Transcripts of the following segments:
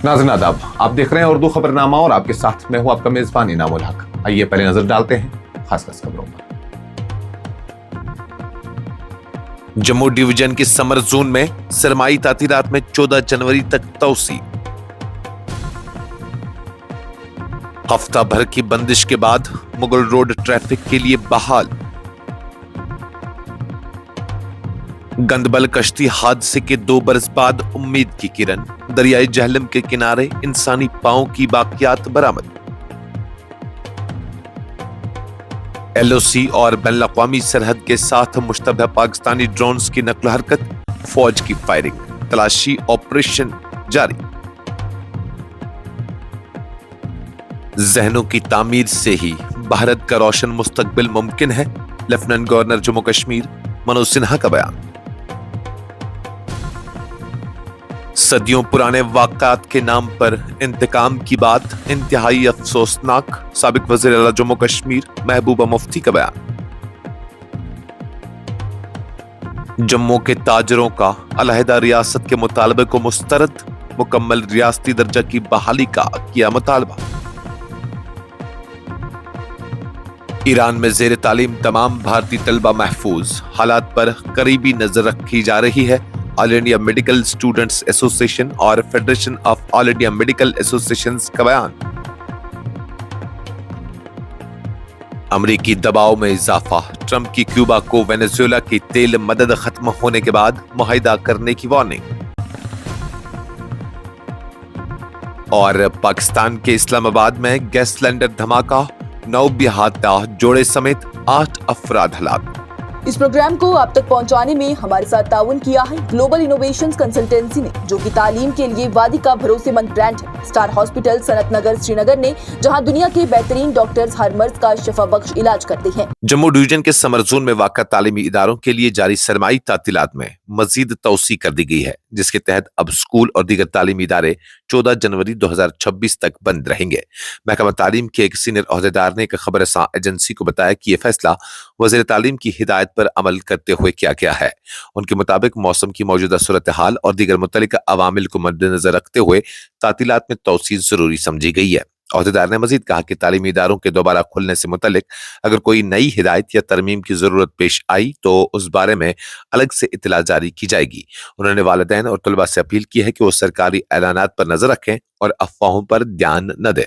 नाज़रीन आदाब, आप देख रहे हैं उर्दू खबरनामा और आपके साथ मैं हूं आपका मेजबान इनामुल हक। आइए पहले नजर डालते हैं खास खबरों पर। जम्मू डिवीजन के समर जोन में सरमाई तातीरात में 14 जनवरी तक तौसी। हफ्ता भर की बंदिश के बाद मुगल रोड ट्रैफिक के लिए बहाल। गंदबल कश्ती हादसे के 2 बरस बाद उम्मीद की किरण, दरियाई जहलम के किनारे इंसानी पांव की बाकियात बरामद। LOC और बैनुल अक़वामी सरहद के साथ मुश्तबह पाकिस्तानी ड्रोन्स की नक्ल हरकत, फौज की फायरिंग, तलाशी ऑपरेशन जारी। जहनों की तामीर से ही भारत का रोशन मुस्तकबिल मुमकिन है, लेफ्टिनेंट गवर्नर जम्मू कश्मीर मनोज सिन्हा का बयान। सदियों पुराने वाक़ात के नाम पर इंतकाम की बात इंतहाई अफसोसनाक, साबिक वज़ीर आला जम्मू कश्मीर महबूबा मुफ्ती का बयान। जम्मू के ताजरों का अलहदा रियासत के मुतालबे को मुस्तरद, मुकम्मल रियासती दर्जा की बहाली का किया मुतालबा। ईरान में जेर तालीम तमाम भारतीय तलबा महफूज, हालात पर करीबी नजर रखी जा रही है। All India Medical Students Association और Federation of All India Medical Associations का बयान। अमरीकी दबाव में इजाफा, ट्रंप की क्यूबा को वेनेजुएला की तेल मदद खत्म होने के बाद मुआहिदा करने की वार्निंग। और पाकिस्तान के इस्लामाबाद में गैस सिलेंडर धमाका, 9 बिहाता जोड़े समेत 8 अफराद हलाक। इस प्रोग्राम को आप तक पहुंचाने में हमारे साथ ताउन किया है ग्लोबल इनोवेशंस कंसल्टेंसी ने, जो कि तालीम के लिए वादी का भरोसेमंद ब्रांड है। स्टार हॉस्पिटल सनत नगर श्रीनगर ने, जहां दुनिया के बेहतरीन डॉक्टर्स हर मर्ज का शफा बख्श इलाज करते हैं। जम्मू डिवीजन के समर जोन में वाक़ा तालीमी इदारों के लिए जारी सरमाई तातीलात में मजीद तौसी कर दी गई है, जिसके तहत अब स्कूल और दीगर तालीमी इदारे 14 जनवरी 2026 तक बंद रहेंगे। महकमा तालीम के एक सीनियर ओहदेदार ने एक खबर रसां एजेंसी को बताया कि यह फैसला वज़ीर तालीम की हिदायत पर अमल करते हुए किया गया है। उनके मुताबिक मौसम की मौजूदा सूरत हाल और दीगर मुतल्लिका अवामिल को मद्देनजर रखते हुए तातीलात में तौसीर जरूरी समझी गई है। ओहदेदार ने मजीद कहा कि तालीमी इदारों के दोबारा खुलने से मुतल्लिक अगर कोई नई हिदायत या तरमीम की जरूरत पेश आई तो उस बारे में अलग से इत्तला जारी की जाएगी। उन्होंने वालिदैन और तलबा से अपील की है कि वो सरकारी ऐलानात पर नजर रखें और अफवाहों पर ध्यान न दें।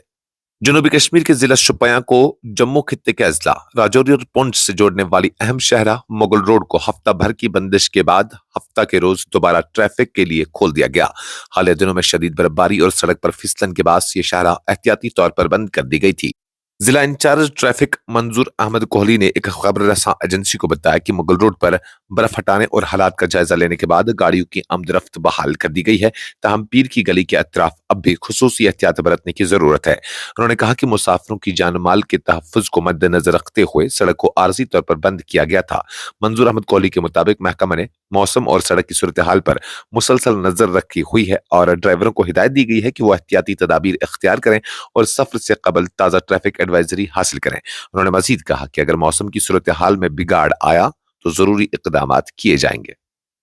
जनूबी कश्मीर के जिला शोपियां को जम्मू खित्ते के अजला राजौरी और पुंछ से जोड़ने वाली अहम शहरा मुगल रोड को हफ्ता भर की बंदिश के बाद हफ्ता के रोज दोबारा ट्रैफिक के लिए खोल दिया गया। हालिया दिनों में शदीद बर्फबारी और सड़क पर फिसलन के बाद ये शहरा एहतियाती तौर पर बंद कर दी गई थी। जिला इंचार्ज ट्रैफिक मंजूर अहमद कोहली ने एक खबर रसां एजेंसी को बताया कि मुगल रोड पर बर्फ हटाने और हालात का जायजा लेने के बाद गाड़ियों की आमदरफ्त बहाल कर दी गई है, ताहम पीर की गली के अतराफ अब भी खुसूसी एहतियात बरतने की जरूरत है। उन्होंने कहा कि मुसाफिरों की जान माल के तहफ्फुज को मद्देनजर रखते हुए सड़क को आर्जी तौर पर बंद किया गया था। मंजूर अहमद कोहली के मुताबिक महकमा ने मौसम और सड़क की सूरत हाल पर मुसलसल नजर रखी हुई है और ड्राइवरों को हिदायत दी गई है कि वो एहतियाती तदाबीर इख्तियार करें और सफर से कबल ताज़ा ट्रैफिक एडवाइजरी हासिल करें। उन्होंने मजीद कहा कि अगर मौसम की सूरत हाल में बिगाड़ आया तो जरूरी इक़दामात किए जाएंगे।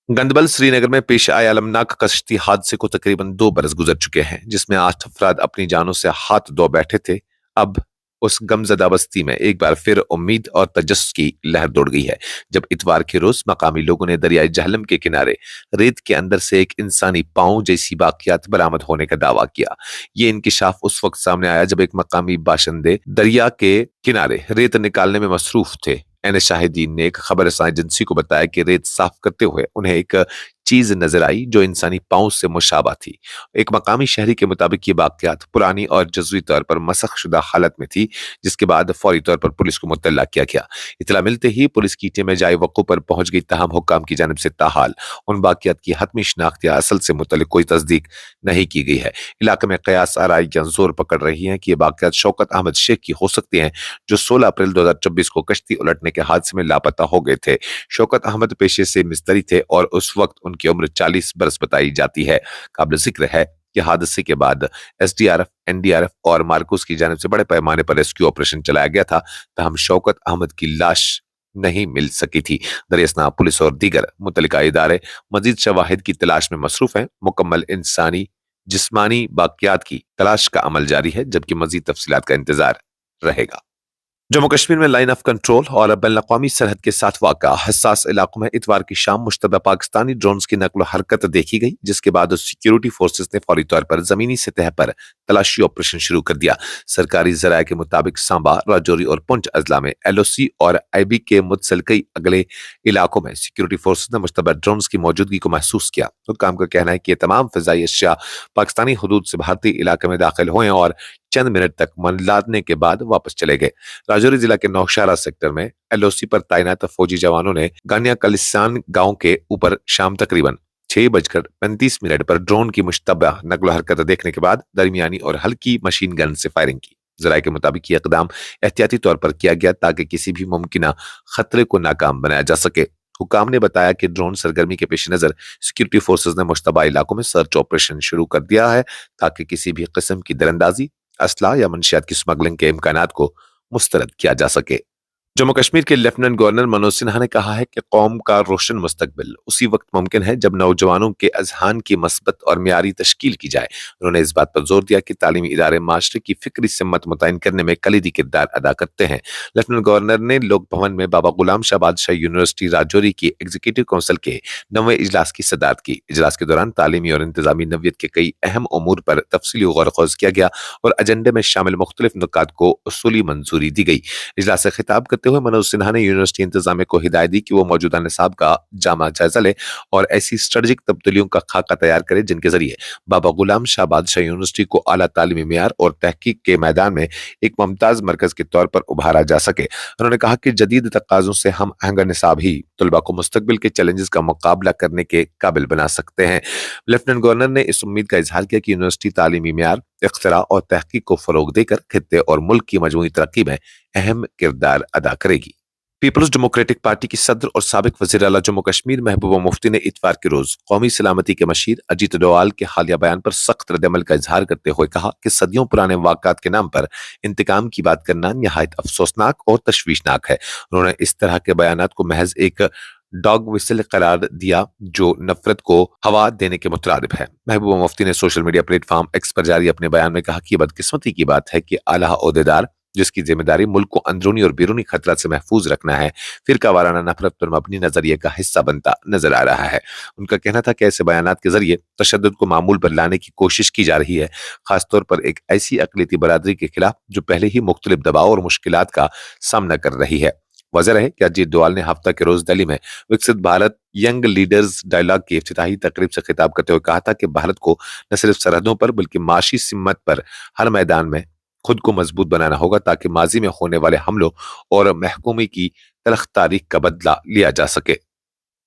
गंदबल श्रीनगर में पेश आए अलमनाक कश्ती हादसे को तकरीबन 2 बरस गुजर चुके हैं, जिसमें 8 अफराद अपनी जानों से हाथ धो बैठे थे। अब उस गमजदा बस्ती में एक बार फिर उम्मीद और तजस्सुस की लहर दौड़ गई है, जब इतवार के रोज मकामी लोगों ने दरियाई जहलम के किनारे रेत के अंदर से एक इंसानी पांव जैसी बाकियात बरामद होने का दावा किया। ये इंकिशाफ उस वक्त सामने आया जब एक मकामी बाशिंदे दरिया के किनारे रेत निकालने में मसरूफ थे। एन शाहिदीन ने एक खबर रसां एजेंसी को बताया कि रेत साफ करते हुए उन्हें एक चीज नजर आई जो इंसानी पांव से मुशाबा थी। एक मकामी शहरी के मुताबिक ये वाकयात पुरानी और जज़वी तौर पर मसख शुदा हालत में थी, जिसके बाद फौरी तौर पर पुलिस को मुत्तला किया गया। इतला मिलते ही पुलिस की टीमें जाए वक़्फ़ पर पहुंच गई, ताहम हुक्काम की जानिब से ताहाल उन वाकयात की हतमी शनाख्त या असल से मुतल्लिक कोई तस्दीक नहीं की गई है। इलाके में कयास आराइयां जोर पकड़ रही हैं कि ये वाकयात शौकत अहमद शेख की हो सकती हैं, जो 16 अप्रैल 2024 को कश्ती उलटने के हादसे में लापता हो गए थे। शौकत अहमद पेशे से मिस्त्री थे और उस वक्त उनकी उम्र 40 बरस बताई जाती है। काबिल जिक्र है कि हादसे के बाद SDRF, NDRF और मार्कोस की जानिब से बड़े पैमाने पर रेस्क्यू ऑपरेशन चलाया गया था, ताहम शौकत अहमद की लाश नहीं मिल सकी थी। दरियासना पुलिस और दीगर मुतल्लिका इदारे मजीद शवाहिद की तलाश में मसरूफ हैं। मुकम्मल इंसानी जिस्मानी बाकियात की तलाश का अमल जारी है, जबकि मजीद तफसीलात का इंतजार रहेगा। जम्मू कश्मीर में लाइन ऑफ कंट्रोल और बैन-अक़वामी सरहद के साथ वाक़ा हसास इलाकों में इतवार की शाम मुश्तबा पाकिस्तानी ड्रोन्स की नकल हरकत देखी गई, जिसके बाद सिक्योरिटी फोर्सेस ने फौरी तौर पर जमीनी सतह पर तलाशी ऑपरेशन शुरू कर दिया। सरकारी जराये के मुताबिक सांबा, राजौरी और पुंछ अजला में LOC और IB के मुतसलकई अगले इलाकों में सिक्योरिटी फोर्सेस ने मुश्तबा ड्रोन्स की मौजूदगी को महसूस किया। हुक्काम का कहना है कि ये तमाम फ़िज़ाई अशिया पाकिस्तानी हुदूद से भारतीय इलाके में दाखिल हुए और चंद मिनट तक मंडलाने के बाद वापस चले गए। राजौरी जिला के नौशारा सेक्टर में LOC पर तैनात फौजी जवानों ने गानिया कलिस्तान गांव के ऊपर शाम तकरीबन 6:35 पर ड्रोन की मुश्तबा नकलो हरकत देखने के बाद दरमियानी और हल्की मशीन गन से फायरिंग की। जराये के मुताबिक ये इकदाम एहतियाती तौर पर किया गया ताकि किसी भी मुमकिन खतरे को नाकाम बनाया जा सके। हुकाम ने बताया कि ड्रोन सरगर्मी के पेश नजर सिक्योरिटी फोर्सेज ने मुश्तबा इलाकों में सर्च ऑपरेशन शुरू कर दिया है ताकि किसी भी किस्म की दरअंदाजी, असला या मंशियात की स्मगलिंग के इम्कानात को मुस्तरद किया जा सके। जम्मू कश्मीर के लेफ्टिनेंट गवर्नर मनोज सिन्हा ने कहा है कि कौम का रोशन मुस्तकबिल उसी वक्त मुमकिन है जब नौजवानों के अजहान की मस्बत और मियारी तश्कील की जाए। उन्होंने इस बात पर जोर दिया कि तालीमी इदारे माशरे की फिक्री सिमत मुतय्यन करने में कलीदी किरदार अदा करते हैं। लेफ्टिनेंट गवर्नर ने लोक भवन में बाबा गुलाम शाह बादशाह यूनिवर्सिटी राजौरी की एग्जीक्यूटिव काउंसिल के 9वें इजलास की सदारत की। इजलास के दौरान तालीमी और इंतजामी नवियत के कई अहम उमूर पर तफसीली गौर खोज किया गया और एजेंडे में शामिल मुख्तलिफ नुकात को उसूली मंजूरी दी गई। इजलास से खिताब करते हुए मनोज सिन्हा ने यूनिवर्सिटी इंतजामिया को हिदायत दी कि वो मौजूदा निसाब का जामा जायजा ले और ऐसी स्ट्रेटेजिक तब्दीलियों का खाका तैयार करे जिनके जरिए बाबा गुलाम शाह बादशाह यूनिवर्सिटी को आला तालीमी मेयार और तहकीक के मैदान में एक मुमताज मरकज के तौर पर उभारा जा सके। उन्होंने कहा कि जदीद तकाजों से हम आहंगा निसाब ही तलबा को मुस्तकबिल के चैलेंजेस का मुकाबला करने के काबिल बना सकते हैं। लेफ्टिनेंट गवर्नर ने इस उम्मीद का इजहार किया कि यूनिवर्सिटी तालीमी मेयार, इख्तिरा और तहकीक को फरोग देकर खित्ते और मुल्क की मजमूई तरक्की में अहम किरदार अदा करेगी। पीपल्स डेमोक्रेटिक पार्टी की सदर और साबिक वज़ीर आला जम्मू कश्मीर महबूबा मुफ्ती ने इतवार के रोज कौमी सलामती के मशीर अजीत डोवाल के हालिया बयान पर सख्त रद्द-ए-अमल का इजहार करते हुए कहा कि सदियों पुराने वाक़ात के नाम पर इंतकाम की बात करना निहायत अफसोसनाक और तशवीशनाक है। उन्होंने इस तरह के बयानात को महज एक डॉग विसल करार दिया जो नफरत को हवा देने के मुतरादिफ है। महबूबा मुफ्ती ने सोशल मीडिया प्लेटफॉर्म एक्स पर जारी अपने बयान में कहा कि बदकिस्मती की बात है कि आला ओहदेदार जिसकी जिम्मेदारी मुल्क को अंदरूनी और बैरूनी खतरा से महफूज रखना है, फिरका वाराना नफरत पर मबनी नजरिए का हिस्सा बनता नजर आ रहा है। उनका कहना था कि ऐसे बयानात के जरिए तशद्दुद को मामूल पर लाने की कोशिश की जा रही है, खासतौर पर एक ऐसी अक़लियती बरादरी के खिलाफ जो पहले ही मुख्तलिफ दबाव और मुश्किलात का सामना कर रही है। वजह है कि अजीत डोवाल ने हफ्ता के रोज दिल्ली में विकसित भारत यंग लीडर्स डायलॉग की इफ्तिताही तकरीब से खिताब करते हुए कहा था कि भारत को न सिर्फ सरहदों पर बल्कि माशी सिम्मत पर हर मैदान में खुद को मजबूत बनाना होगा ताकि माजी में होने वाले हमलों और महकूमी की तलख तारीख का बदला लिया जा सके।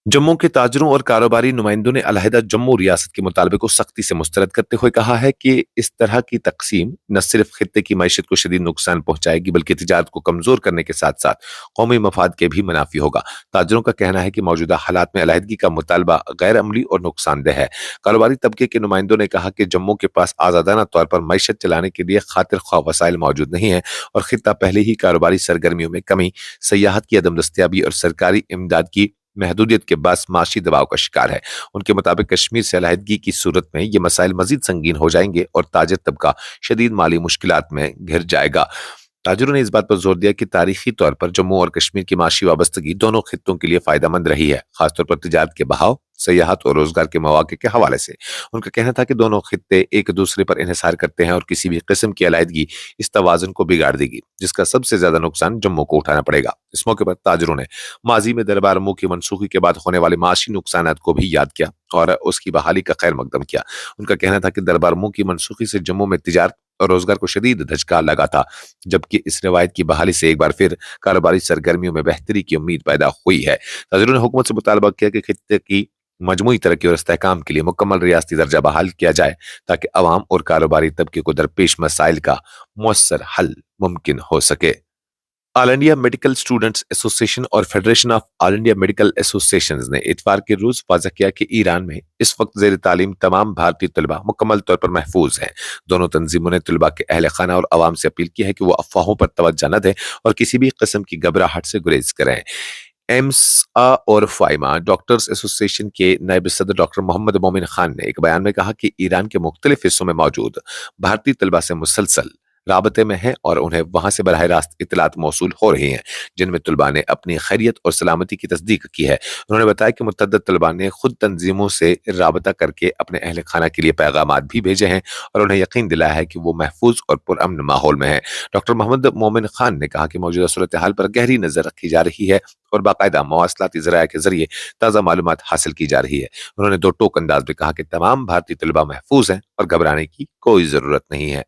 जम्मू के ताजरों और कारोबारी नुमाइंदों ने अलहदा जम्मू रियासत के मुतालबे को सख्ती से मुस्तरद करते हुए कहा है कि इस तरह की तकसीम न सिर्फ खित्ते की मैशत को शदीद नुकसान पहुंचाएगी बल्कि तिजारत को कमजोर करने के साथ साथ कौमी मफाद के भी मुनाफी होगा। ताजरों का कहना है कि मौजूदा हालात में अलहदगी का मुतालबा गैर अमली और नुकसानदेह है। कारोबारी तबके के नुमाइंदों ने कहा कि जम्मू के पास आजादाना तौर पर मैशत चलाने के लिए खातिर ख्वाह वसाइल मौजूद नहीं है और खित्ता पहले ही कारोबारी सरगर्मियों में कमी, सयाहत की अदम दस्तियाबी और सरकारी इमदाद की महदूदियत के बाद माशी दबाव का शिकार है। उनके मुताबिक कश्मीर से अलहदगी की सूरत में ये मसाइल मजीद संगीन हो जाएंगे और ताजिर तबका शदीद माली मुश्किलात में घिर जाएगा। ताजिरों ने इस बात पर जोर दिया कि तारीखी तौर पर जम्मू और कश्मीर की माशी वाबस्तगी दोनों खित्तों के लिए फायदेमंद रही है, खासतौर पर तिजारत के बहाव, सयाहत और रोजगार के मौके के हवाले से। उनका कहना था कि दोनों खित्ते एक दूसरे पर इन्हिसार करते हैं और किसी भी किस्म की अलहदगी इस तवाज़ुन को बिगाड़ देगी, जिसका सबसे ज्यादा नुकसान जम्मू को उठाना पड़ेगा। इस मौके पर ताजिरों ने माजी में दरबार मुंह की मनसूखी के बाद होने वाले माशी नुकसान को भी याद किया और उसकी बहाली का खैर मकदम किया। उनका कहना था कि दरबार मुंह की मनसूखी से जम्मू में तिजारत और रोजगार को शदीद धचका लगा था, जबकि इस रिवायत की बहाली से एक बार फिर कारोबारी सरगर्मियों में बेहतरी की उम्मीद पैदा हुई है। ताजिरों ने हुकूमत से मुतालबा किया कि खित्ते की मजमूई तरक्की और इस्तेहकाम के लिए मुकम्मल रियासती दर्जा बहाल किया जाए ताकि अवाम और कारोबारी तबके को दरपेश मसाइल का मुअस्सर हल मुमकिन हो सके। All India Medical Students Association और Federation of All India Medical Associations ने इतवार के रोज वाज़ा किया कि ईरान में इस वक्त ज़ेर तालीम तमाम भारतीय तलबा मुकम्मल तौर पर महफूज हैं। दोनों तंजीमों ने तलबा के अहल खाना और अवाम से अपील की है कि वो अफवाहों पर तवज्जो न दें और किसी भी किस्म की घबराहट से गुरेज करें। एम्स और फाइमा डॉक्टर्स एसोसिएशन के नायब सदर डॉक्टर मोहम्मद मोमिन खान ने एक बयान में कहा कि ईरान के मुख्तलिफ हिस्सों में मौजूद भारतीय तलबा से मुसलसल राबते में हैं और उन्हें वहां से बराह रास्त इतलात मौसूल हो रही हैं जिनमें तलबा ने अपनी खैरियत और सलामती की तस्दीक की है। उन्होंने बताया कि मुतअद्दिद तलबा ने खुद तंजीमों से राबता करके अपने अहल खाना के लिए पैगामात भी भेजे हैं और उन्हें यकीन दिलाया है कि वो महफूज और पुरअमन माहौल में है। डॉक्टर मोहम्मद मोमिन खान ने कहा कि मौजूदा सूरत हाल पर गहरी नजर रखी जा रही है और बाकायदा मवासलाती ज़राया के जरिए ताज़ा मालूमात हासिल की जा रही है। उन्होंने दो टोक अंदाज में कहा कि तमाम भारतीय तलबा महफूज हैं और घबराने की कोई ज़रूरत नहीं है।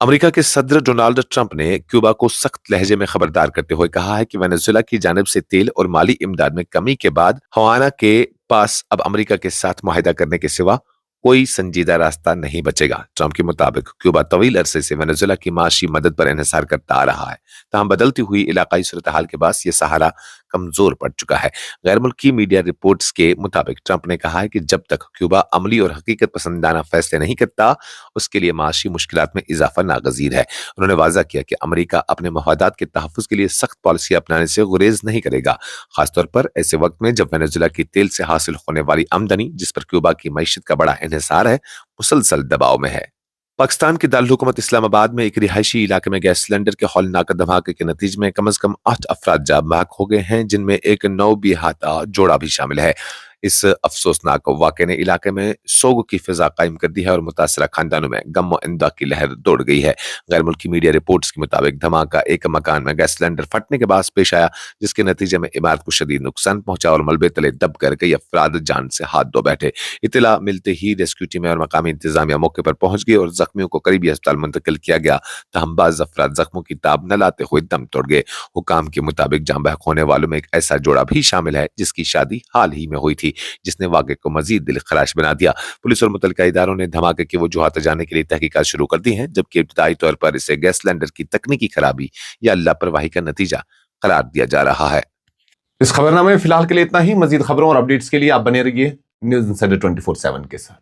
अमेरिका के सदर डोनाल्ड ट्रंप ने क्यूबा को सख्त लहजे में खबरदार करते हुए कहा है कि वेनेजुएला की जानिब से तेल और माली इमदाद में कमी के बाद हवाना के पास अब अमेरिका के साथ मुआहिदा करने के सिवा कोई संजीदा रास्ता नहीं बचेगा। ट्रंप के मुताबिक क्यूबा तवील अरसे से वेनेजुएला की माशी मदद पर इन्हिसार करता आ रहा है, तहम बदलती हुई इलाकाई सूरत हाल के बाद ये सहारा कमजोर पड़ चुका है। गैर मुल्की मीडिया रिपोर्ट्स के मुताबिक ट्रंप ने कहा है कि जब तक क्यूबा अमली और हकीकत पसंदाना फैसले नहीं करता उसके लिए माशी मुश्किलात में इजाफा नागजीर है। उन्होंने वाजा किया कि अमेरिका अपने मफादात के तहफ़्फ़ुज़ के लिए सख्त पॉलिसी अपनाने से गुरेज नहीं करेगा, खासतौर पर ऐसे वक्त में जब वेनेजुएला की तेल से हासिल होने वाली आमदनी जिस पर क्यूबा की मईशत का बड़ा इन्हिसार है मुसलसल दबाव में है। पाकिस्तान के दारुल हुकूमत इस्लामाबाद में एक रिहायशी इलाके में गैस सिलेंडर के हौलनाक धमाके के नतीजे में कम से कम 8 अफराद जाँ बहक हो गए हैं, जिनमें एक 9 बिहाता जोड़ा भी शामिल है। इस अफसोसनाक वाक़े ने इलाके में सोग की फिजा कायम कर दी है और मुतासरा खानदानों में गम व इमदाद की लहर दौड़ गई है। गैर मुल्की मीडिया रिपोर्ट्स के मुताबिक धमाका एक मकान में गैस सिलेंडर फटने के बाद पेश आया, जिसके नतीजे में इमारत को शदीद नुकसान पहुंचा और मलबे तले दब कर कई अफराद जान से हाथ धो बैठे। इत्तला मिलते ही रेस्क्यू टीमें और मकामी इंतजामिया मौके पर पहुंच गई और जख्मियों को करीबी अस्पताल मुंतकिल किया गया, तहम बाज़ अफराद जख्मों की ताब न लाते हुए दम तोड़ गए। हुकाम के मुताबिक जाँ बहक होने वालों में एक ऐसा जोड़ा भी शामिल है जिसकी शादी हाल ही में हुई थी, जिसने वाक़े को मजीद दिलखराश बना दिया। पुलिस और मुतल्लिका इदारों ने धमाके की वजूहात जानने के लिए तहकीकात शुरू कर दी हैं, जबकि इब्तदाई तौर पर इसे गैस सिलेंडर की तकनीकी खराबी या लापरवाही का नतीजा करार दिया जा रहा है। इस खबरनामे में फिलहाल के लिए इतना ही। मजीद खबरों और अपडेट्स के लिए आप बने रहिए न्यूज़ इंसाइडर 24/7 के साथ।